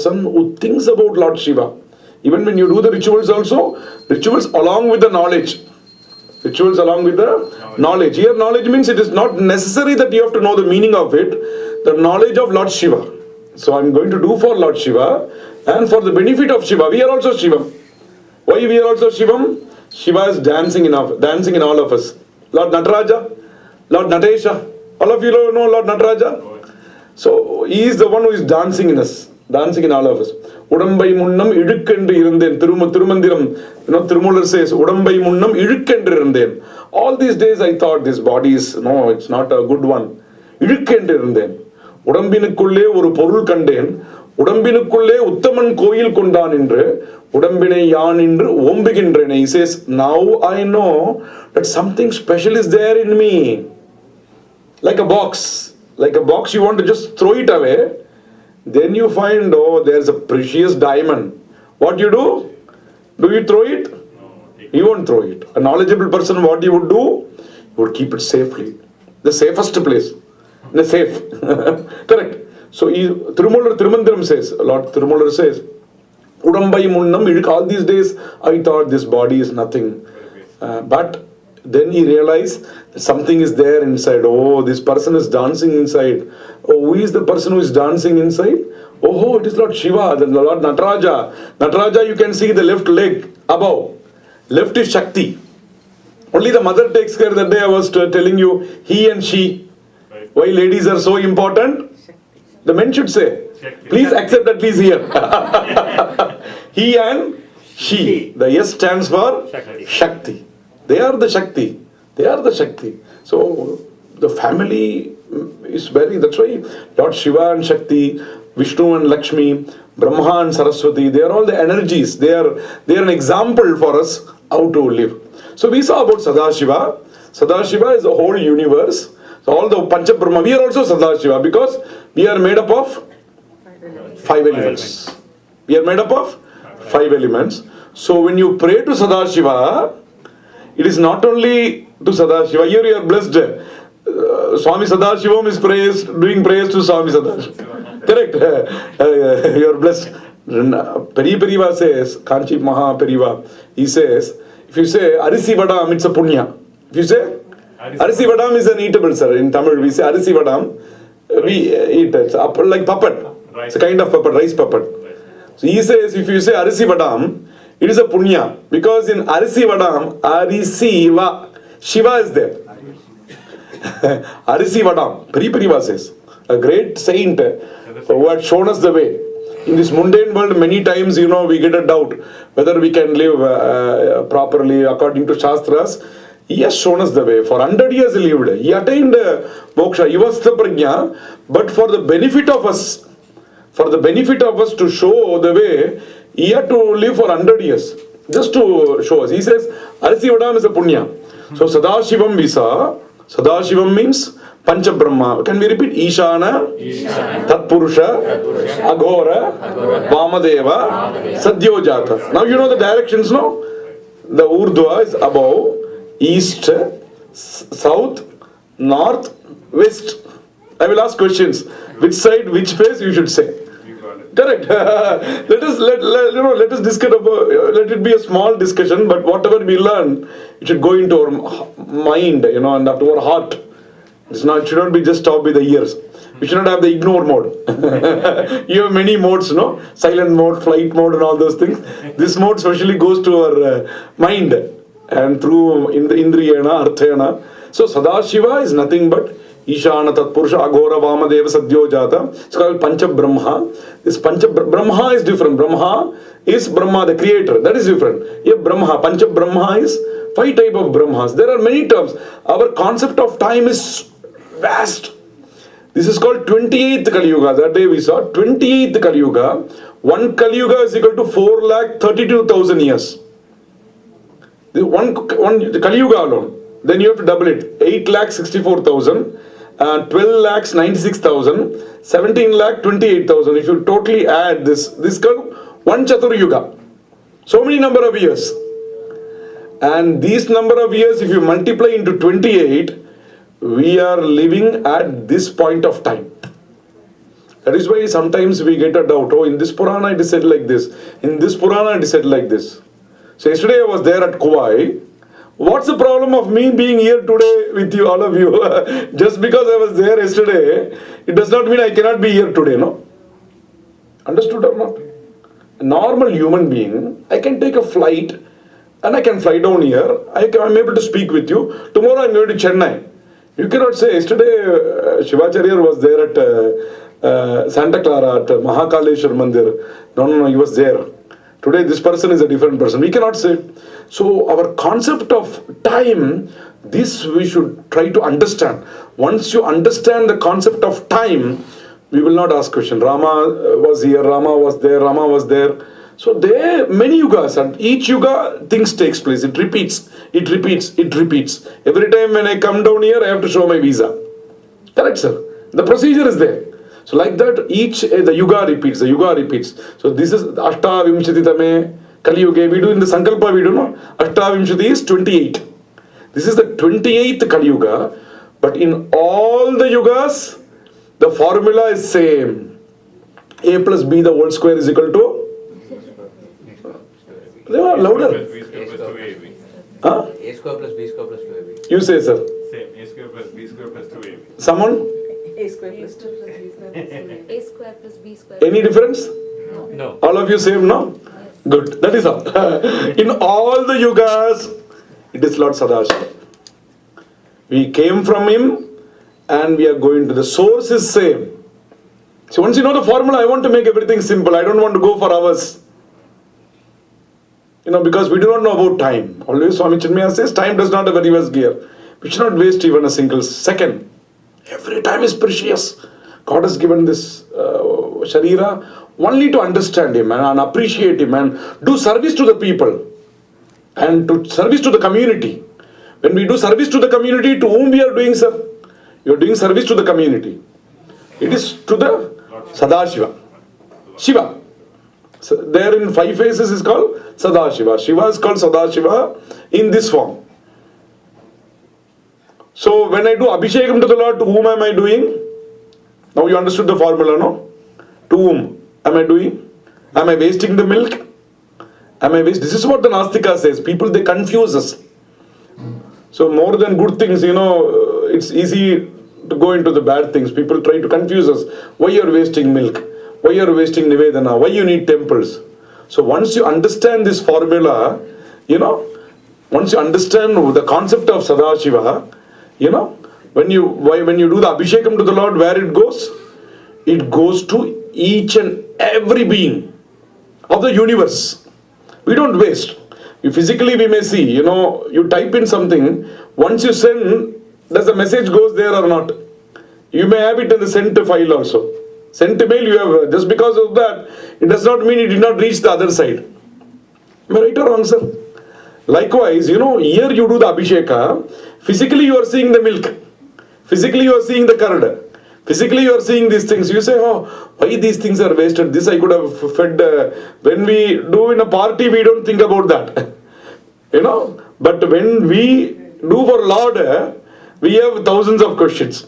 person who thinks about Lord Shiva. Even when you do the rituals also, rituals along with the knowledge. Rituals along with the knowledge. Here knowledge means it is not necessary that you have to know the meaning of it. The knowledge of Lord Shiva. So I'm going to do for Lord Shiva and for the benefit of Shiva. We are also Shivam. Why we are also Shivam? Shiva is dancing in all of us. Lord Nataraja, Lord Natesha. All of you know Lord Nataraja? So he is the one who is dancing in us. Dancing in all of us. Udambai munnam idukkendu irundhen. Tirumandiram, Tirumular says, Udambai munnam idukkendu irundhen. All these days I thought this body is, no, it's not a good one. Idukkendu irundhen. உடம்பினுக்குள்ளே ஒரு பொருள் கண்டேன் உடம்பினுக்குள்ளே உத்தமன் கோயில் கொண்டான் என்று உடம்பினை யான் என்று ஓம்புகின்றேன். He says, now I know that something special is there in me. Like a box. Like a box, you want to just throw it away. Then you find, oh, there's a precious diamond. What you do? Do you throw it? You won't throw it. A knowledgeable person, what he would do? He would keep it safely. The safest place. The safe. Correct. So Tirumandiram says, Lord Tirumalar says, Udambai munnam, all these days I thought this body is nothing. But then he realized something is there inside. Oh, this person is dancing inside. Oh, who is the person who is dancing inside? Oh, it is Lord Shiva, the Lord Nataraja. Nataraja, you can see the left leg above. Left is Shakti. Only the mother takes care. That day I was telling you, he and she. Why ladies are so important? The men should say. Please accept at least here. He and she. The S stands for Shakti. They are the Shakti. They are the Shakti. So the family is very, that's why Lord Shiva and Shakti, Vishnu and Lakshmi, Brahma and Saraswati, they are all the energies. They are an example for us how to live. So we saw about Sadashiva. Sadashiva is the whole universe. So all the Pancha Brahma, we are also Sadashiva because we are made up of 5 elements. We are made up of 5 elements. So when you pray to Sadashiva, it is not only to Sadashiva. Here you are blessed. Swami Sadashivam is doing praise to Swami Sadashiva. Correct. You are blessed. Peripariva says, Kanchi Maha Periva, he says, if you say Arisi Vadam, it's a punya. If you say Arisi Vadam is an eatable, sir. In Tamil we say Arisi Vadam, we eat it. Like puppet. It's a kind of puppet, rice puppet. So he says, if you say Arisi Vadam, it is a punya. Because in Arisi Vadam, Arisiva, Shiva is there. Arisi Vadam, Peripariva says, a great saint who had shown us the way. In this mundane world, many times, we get a doubt whether we can live properly according to Shastras. He has shown us the way. For 100 years he lived. He attained moksha. He was the prajna. But for the benefit of us, to show the way, he had to live for 100 years. Just to show us. He says, Arisi Vadam is a punya. So Sadashivam we saw. Sadashivam means Pancha Brahma. Can we repeat? Ishana, Tatpurusha, Aghora, Vamadeva, Sadyojata. Now you know the directions, no? The Urdhva is above, east, south, north, west. I will ask questions. Which side, which face you should say. Correct. let us discuss about. Let it be a small discussion, but whatever we learn, it should go into our mind, and up to our heart. It should not be just stopped with the ears. We should not have the ignore mode. You have many modes, silent mode, flight mode, and all those things. This mode especially goes to our mind, and through Indriyana, Arthayana. So Sadashiva is nothing but Ishana, Tatpurusha, Aghora, Vamadeva, Sadyojata. It's called Pancha Brahma. This Pancha Brahma is different. Brahma is Brahma, the creator. That is different. Here Brahma, Pancha Brahma is 5 types of Brahmas. There are many terms. Our concept of time is vast. This is called 28th Kali Yuga. That day we saw 28th Kali Yuga. 1 Kali Yuga is equal to 4,32,000 years. The Kali Yuga alone. Then you have to double it. 8,64,000. 12,96,000, 17,28,000. If you totally add this called 1 Chatur Yuga. So many number of years. And these number of years, if you multiply into 28, we are living at this point of time. That is why sometimes we get a doubt. Oh, in this Purana it is said like this. In this Purana it is said like this. So yesterday I was there at Kuwai. What's the problem of me being here today with you, all of you? Just because I was there yesterday, it does not mean I cannot be here today, no? Understood or not? A normal human being, I can take a flight and I can fly down here. I'm able to speak with you. Tomorrow I'm going to Chennai. You cannot say, yesterday Shivacharyar was there at Santa Clara, at Mahakaleshwar Mandir. No, he was there. Today this person is a different person. We cannot say. So our concept of time, this we should try to understand. Once you understand the concept of time, we will not ask question. Rama was here, Rama was there, Rama was there. So there are many yugas, and each yuga things takes place. It repeats, it repeats, it repeats. Every time when I come down here, I have to show my visa. Correct, sir? The procedure is there. So like that, each the yuga repeats, the yuga repeats. So this is Ashta Vimshati Tame Kali Yuga. We do in the Sankalpa, we do no. Ashta Vimshati is 28. This is the 28th Kali Yuga. But in all the yugas, the formula is same. A plus B the whole square is equal to? They are louder. Huh? A square plus B square plus 2AB. You say, sir. Same. A square plus B square plus 2AB. Someone? A square plus 2 plus B square plus 2A. A square plus B square. Any difference? No. All of you same, no? Good. That is all. In all the yugas, it is Lord Sadashiva. We came from him and we are going to the source is same. So once you know the formula, I want to make everything simple. I don't want to go for hours. Because we do not know about time. Always Swami Chinmaya says, time does not have a reverse gear. We should not waste even a single second. Every time is precious. God has given this Sharira only to understand him and appreciate him and do service to the people and to service to the community. When we do service to the community, to whom we are doing, sir? You are doing service to the community. It is to the Sadashiva. Shiva. So there in 5 phases is called Sadashiva. Shiva is called Sadashiva in this form. So when I do Abhishekam to the Lord, to whom am I doing? Now you understood the formula, no? To whom am I doing? Am I wasting the milk? This is what the Nastika says. People, they confuse us. So more than good things, it's easy to go into the bad things. People try to confuse us. Why you are wasting milk? Why you are wasting Nivedana? Why you need temples? So once you understand this formula, once you understand the concept of Sadashiva, when you do the Abhishekam to the Lord, where it goes? It goes to each and every being of the universe. We don't waste. Physically we may see, you type in something, once you send, does the message goes there or not? You may have it in the sent file also. Sent email you have, just because of that, it does not mean it did not reach the other side. Am I right or wrong, sir? Likewise, here you do the Abhisheka, physically you are seeing the milk, physically you are seeing the curd, physically you are seeing these things. You say, oh, why these things are wasted? This I could have fed. When we do in a party, we don't think about that. But when we do for Lord, we have thousands of questions.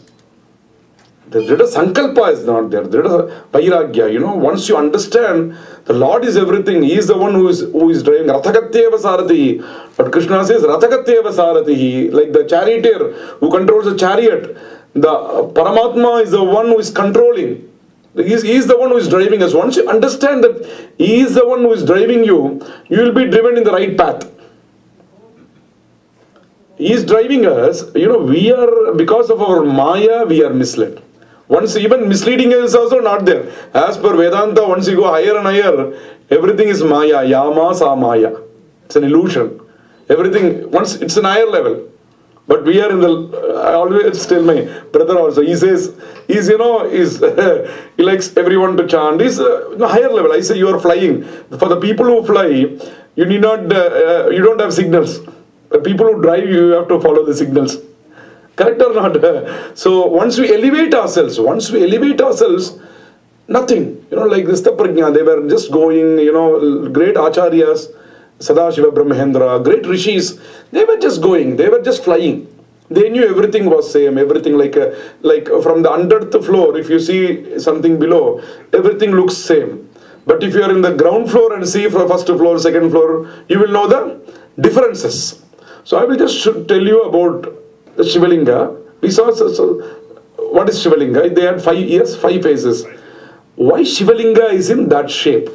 The Drida Sankalpa is not there. Drida Vairagya. Once you understand, the Lord is everything. He is the one who is driving. Rathakatyeva Saratihi. But Krishna says, Rathakatyeva Saratihi. Like the charioteer who controls the chariot. The Paramatma is the one who is controlling. He is the one who is driving us. Once you understand that He is the one who is driving you, you will be driven in the right path. He is driving us. We are, because of our Maya, we are misled. Once even misleading is also not there. As per Vedanta, once you go higher and higher, everything is Maya. Yama sa Maya. It's an illusion. Everything, once it's an higher level. But we are in the, I always tell my brother also, he says, he likes everyone to chant. He's higher level. I say you are flying. For the people who fly, you need not, you don't have signals. The people who drive, you have to follow the signals. Correct or not? So once we elevate ourselves, nothing. Like this Prajna, they were just going, great acharyas, Sadashiva Brahmendra, great rishis, they were just going, they were just flying. They knew everything was same, everything like from the 100th floor, if you see something below, everything looks same. But if you are in the ground floor and see from first floor, second floor, you will know the differences. So I will just tell you about the Shivalinga. We saw what is Shivalinga? They had 5 faces. Why Shivalinga is in that shape?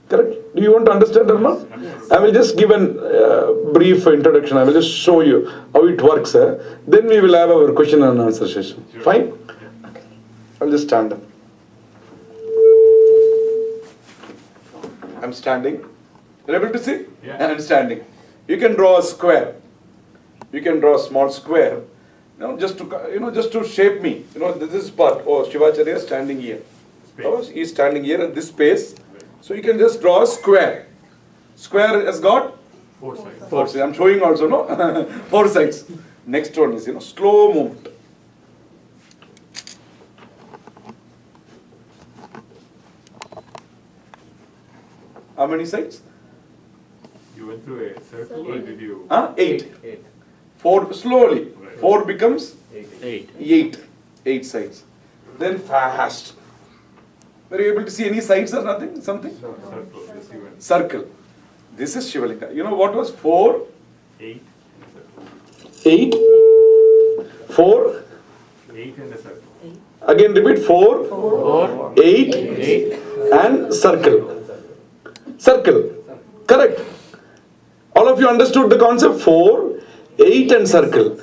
Correct? Do you want to understand or not? I will just give a brief introduction. I will just show you how it works. Then we will have our question and answer session. Fine? Okay. I will just stand up. I'm standing. You're able to see? Yeah. And I'm standing. You can draw a square. You can draw a small square. Just to shape me. This is part. Oh, Shivacharyar standing here. Oh, he's standing here at this space. So you can just draw a square. Square has got 4 sides. 4 sides. I'm showing also, no? 4 sides. Next one is, slow movement. How many sides? You went through a circle or did you? 8. 4 slowly. 4 becomes 8. 8. 8 sides. Then fast. Were you able to see any sides or nothing? Something? Circle. Yes, you went. Circle. This is Shivalinga. You know what was 4? 8 8. 4. 8 in a circle. Again repeat 4, 8, and circle. Circle. Correct. All of you understood the concept? 4, 8 and circle.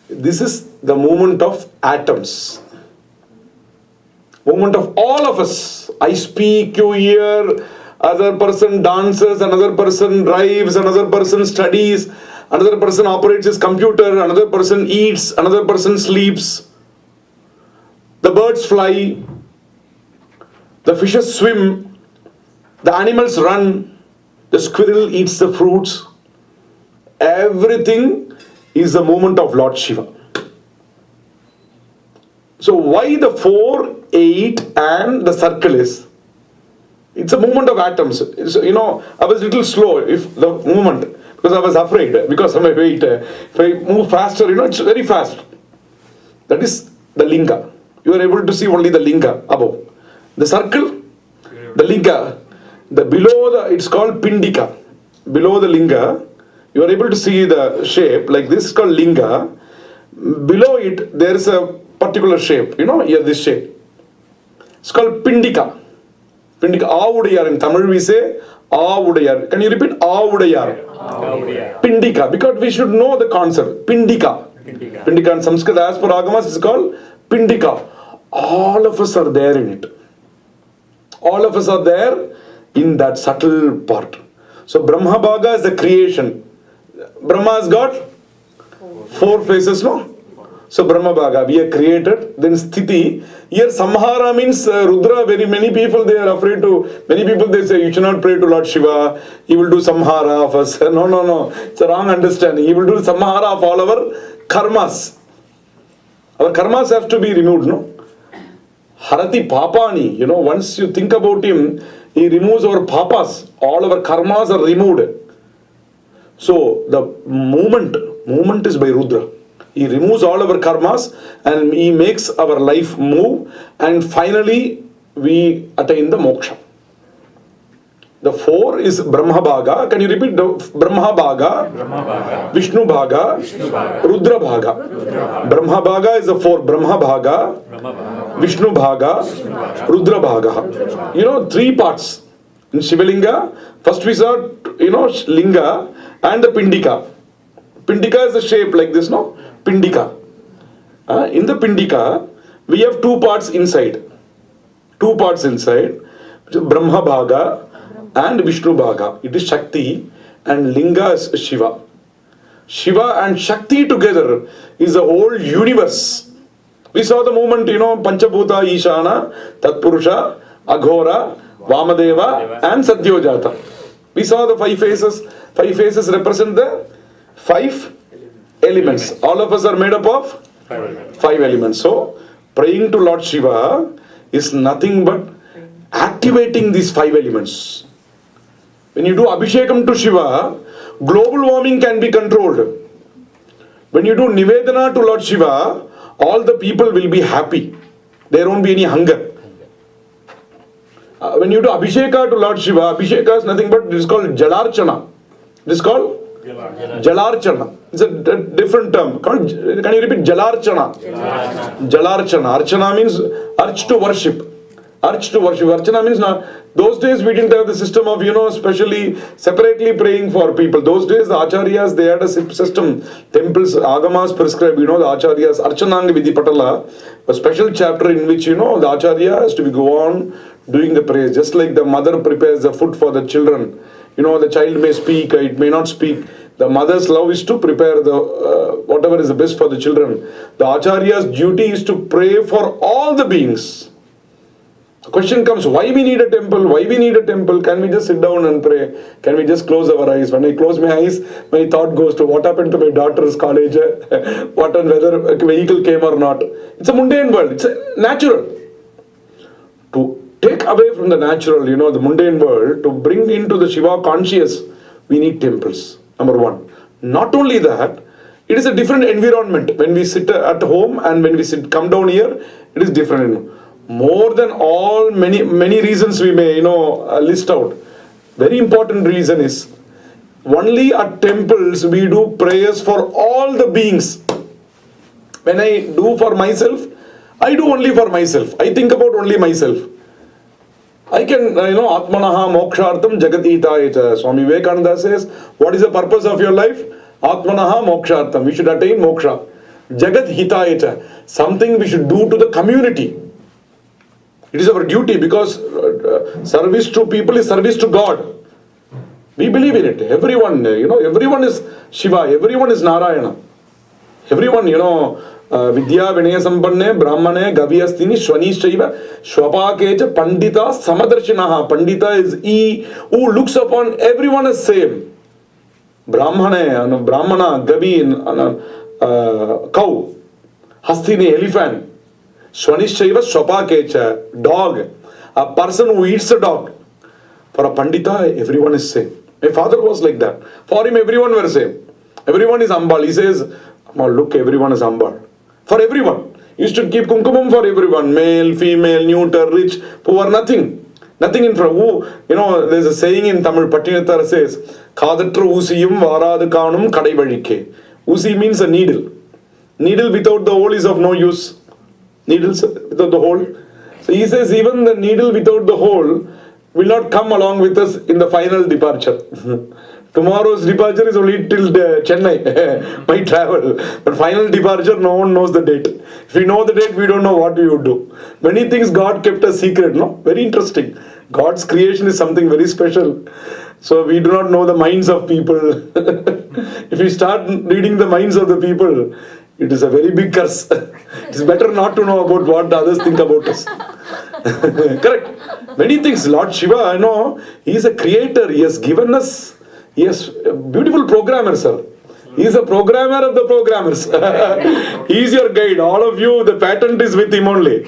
This is the movement of atoms. Movement of all of us. I speak, you hear, other person dances, another person drives, another person studies, another person operates his computer, another person eats, another person sleeps. The birds fly, the fishes swim, the animals run, the squirrel eats the fruits. Everything is a movement of Lord Shiva. So why the 4, 8 and the circle is? It's a movement of atoms. I was a little slow if the movement, because I was afraid because of my weight. If I move faster, it's very fast. That is the linga. You are able to see only the linga above. The circle, the linga, it's called pindika. Below the linga, you are able to see the shape like this is called linga. Below it, there is a particular shape. Here this shape. It's called pindika. Pindika. Avudayar. In Tamil we say Avudayar. Can you repeat Avudayar? Pindika. Because we should know the concept. Pindika. Pindika in Sanskrit as per Agamas is called Pindika. All of us are there in it. All of us are there in that subtle part. So Brahma Bhaga is the creation. Brahma has got 4 faces, no? So Brahma Bhaga, we are created. Then Sthiti. Here Samhara means Rudra. Very many people they are afraid to. Many people they say you should not pray to Lord Shiva. He will do Samhara of us. No. It's a wrong understanding. He will do Samhara of all our karmas. Our karmas have to be removed, no? Harati Papani. Once you think about him, he removes our papas. All our karmas are removed. So the movement is by Rudra. He removes all our karmas and he makes our life move, and finally we attain the moksha. The 4 is Brahma Bhaga. Can you repeat? Brahma Bhaga, Vishnu Bhaga, Rudra Bhaga. Brahma Bhaga is the 4. Brahma Bhaga, Vishnu Bhaga, Rudra Bhaga. 3 parts. In Shivalinga, first we saw, Linga and the Pindika. Pindika is the shape like this, no? Pindika. In the Pindika, we have 2 parts inside. 2 parts inside. Brahma Bhaga and Vishnu Bhaga. It is Shakti and Linga is Shiva. Shiva and Shakti together is the whole universe. We saw the movement, Panchabhuta, Ishana, Tatpurusha, Aghora, Vamadeva and Satyojata. We saw the 5 faces. 5 faces represent the 5 elements. All of us are made up of 5 elements. So, praying to Lord Shiva is nothing but activating these 5 elements. When you do Abhishekam to Shiva, global warming can be controlled. When you do Nivedana to Lord Shiva, all the people will be happy. There won't be any hunger. When you do Abhisheka to Lord Shiva, Abhisheka is nothing but, it is called Jalarchana. It is called Jalarchana. It's a different term. Can you repeat? Jalarchana. Jalarchana. Archana means arch to worship. Arch to worship. Archana means now, those days we didn't have the system of, specially, separately praying for people. Those days the Acharyas, they had a system. Temples, Agamas prescribed, the Acharyas, Archananga Vidhi Patala, a special chapter in which, the Acharya has to be go on doing the prayers. Just like the mother prepares the food for the children. The child may speak, it may not speak. The mother's love is to prepare the whatever is the best for the children. The Acharya's duty is to pray for all the beings. The question comes, why we need a temple? Why we need a temple? Can we just sit down and pray? Can we just close our eyes? When I close my eyes, my thought goes to what happened to my daughter's college, what and whether a vehicle came or not. It's a mundane world. It's natural. To take away from the natural, the mundane world, to bring into the Shiva conscious, we need temples. Number one. Not only that, it is a different environment. When we sit at home and when we come down here, it is different. More than all, many reasons we may, list out. Very important reason is, only at temples we do prayers for all the beings. When I do for myself, I do only for myself. I think about only myself. I can, Atmanaha mokshartam jagatitaya. Swami Vivekananda says, what is the purpose of your life? Atmanaha mokshartam. We should attain moksha. Jagat hitaya. Something we should do to the community. It is our duty because service to people is service to God. We believe in it. Everyone, everyone is Shiva. Everyone is Narayana. Everyone, Vidya Vinaya Sampanne, Brahmane, Gavyastini, Shwanishchaiva, Shwapakecha, Pandita, Samadarshinaha. Pandita is he who looks upon everyone as same. Brahmane, Brahmana, Gavi, cow. Hastini, elephant. Shwanishchaiva, Shwapakecha, dog. A person who eats a dog. For a Pandita, everyone is same. My father was like that. For him, everyone were same. Everyone is Ambal. He says, look, everyone is Ambal. For everyone. He used to keep kumkumam for everyone. Male, female, neuter, rich, poor, nothing. Nothing in front. There's a saying in Tamil, Patinathar says, Kadatra usiyum varadu kanum kadai vazhike. Usi means a needle. Needle without the hole is of no use. Needles without the hole. So he says, even the needle without the hole will not come along with us in the final departure. Tomorrow's departure is only till Chennai, my travel. But final departure, no one knows the date. If we know the date, we don't know what we would do. Many things God kept a secret, no? Very interesting. God's creation is something very special. So we do not know the minds of people. If we start reading the minds of the people, it is a very big curse. It's better not to know about what the others think about us. Correct. Many things. Lord Shiva, He is a creator. He has given us. Yes, a beautiful programmer, sir. He is a programmer of the programmers. He is your guide. All of you, the patent is with him only.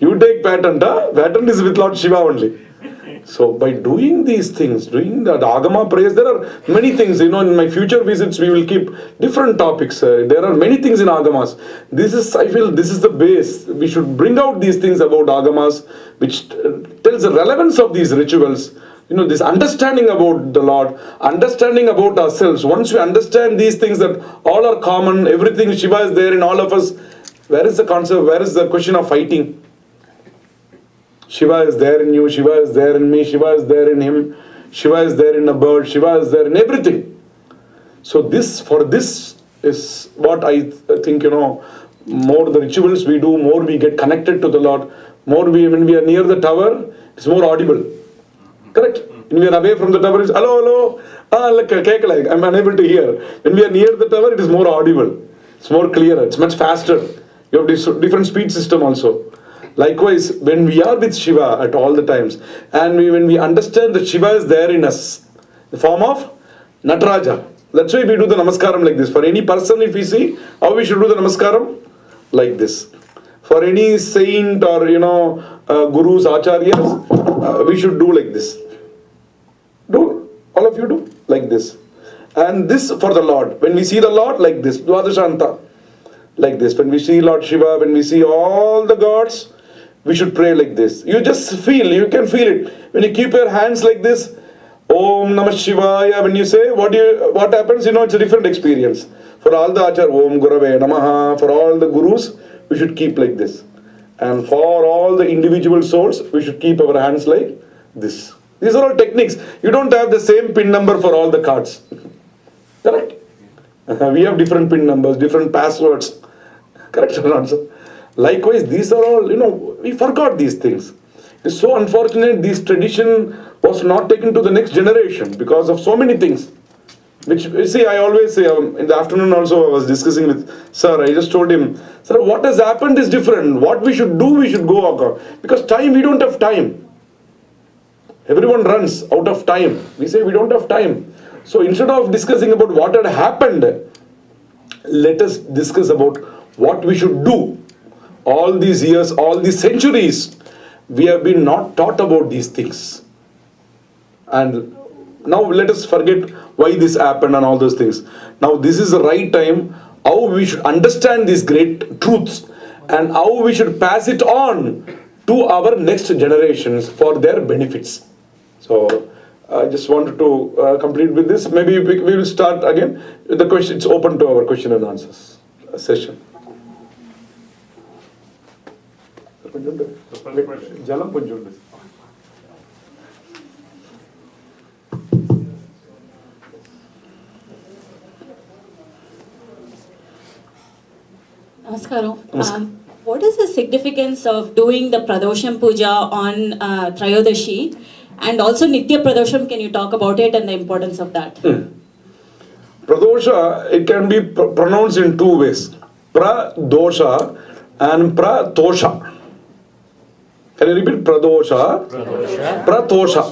You take patent. Patent is with Lord Shiva only. So by doing these things, doing the Agama prayers, there are many things. In my future visits, we will keep different topics. There are many things in Agamas. I feel this is the base. We should bring out these things about Agamas, which tells the relevance of these rituals. This understanding about the Lord, understanding about ourselves. Once we understand these things that all are common, everything Shiva is there in all of us, where is the concept, where is the question of fighting? Shiva is there in you, Shiva is there in me, Shiva is there in him, Shiva is there in a bird, Shiva is there in everything. So this is what I think, more the rituals we do, more we get connected to the Lord, when we are near the tower, it's more audible. Correct? When we are away from the tower, it's hello, hello, I'm unable to hear. When we are near the tower, it is more audible. It's more clearer. It's much faster. You have this different speed system also. Likewise, when we are with Shiva at all the times, and when we understand that Shiva is there in us, the form of Nataraja. That's why we do the Namaskaram like this. For any person, if we see, how we should do the Namaskaram? Like this. For any saint or, gurus, acharyas, we should do like this. Do, all of you do like this. And this for the Lord. When we see the Lord, like this, Dwadashanta, like this. When we see Lord Shiva, when we see all the gods, we should pray like this. You just feel, you can feel it. When you keep your hands like this, Om Namah Shivaya, when you say, what happens? You know, it's a different experience. For all the Achar, Om Gurave Namaha, for all the gurus, we should keep like this. And for all the individual souls, we should keep our hands like this. These are all techniques. You don't have the same pin number for all the cards. Correct? We have different pin numbers, different passwords. Correct or not, sir? Likewise, these are all, we forgot these things. It's so unfortunate this tradition was not taken to the next generation because of so many things. Which, you see, I always say, in the afternoon also I was discussing with sir, I just told him, sir, what has happened is different. What we should do, we should go according. Because time, we don't have time. Everyone runs out of time. We say we don't have time. So instead of discussing about what had happened, let us discuss about what we should do. All these years, all these centuries, we have been not taught about these things. And now let us forget why this happened and all those things. Now this is the right time how we should understand these great truths and how we should pass it on to our next generations for their benefits. So I just wanted to complete with this. Maybe we will start again. The question, it's open to our question and answers session. Jalam Punjundu. Namaskaram. What is the significance of doing the Pradosham Puja on Trayodashi and also Nitya Pradosham? Can you talk about it and the importance of that? Pradosha, it can be pronounced in two ways. Pradosha and Pratosha. Can you repeat? Pradosha, Pratosha.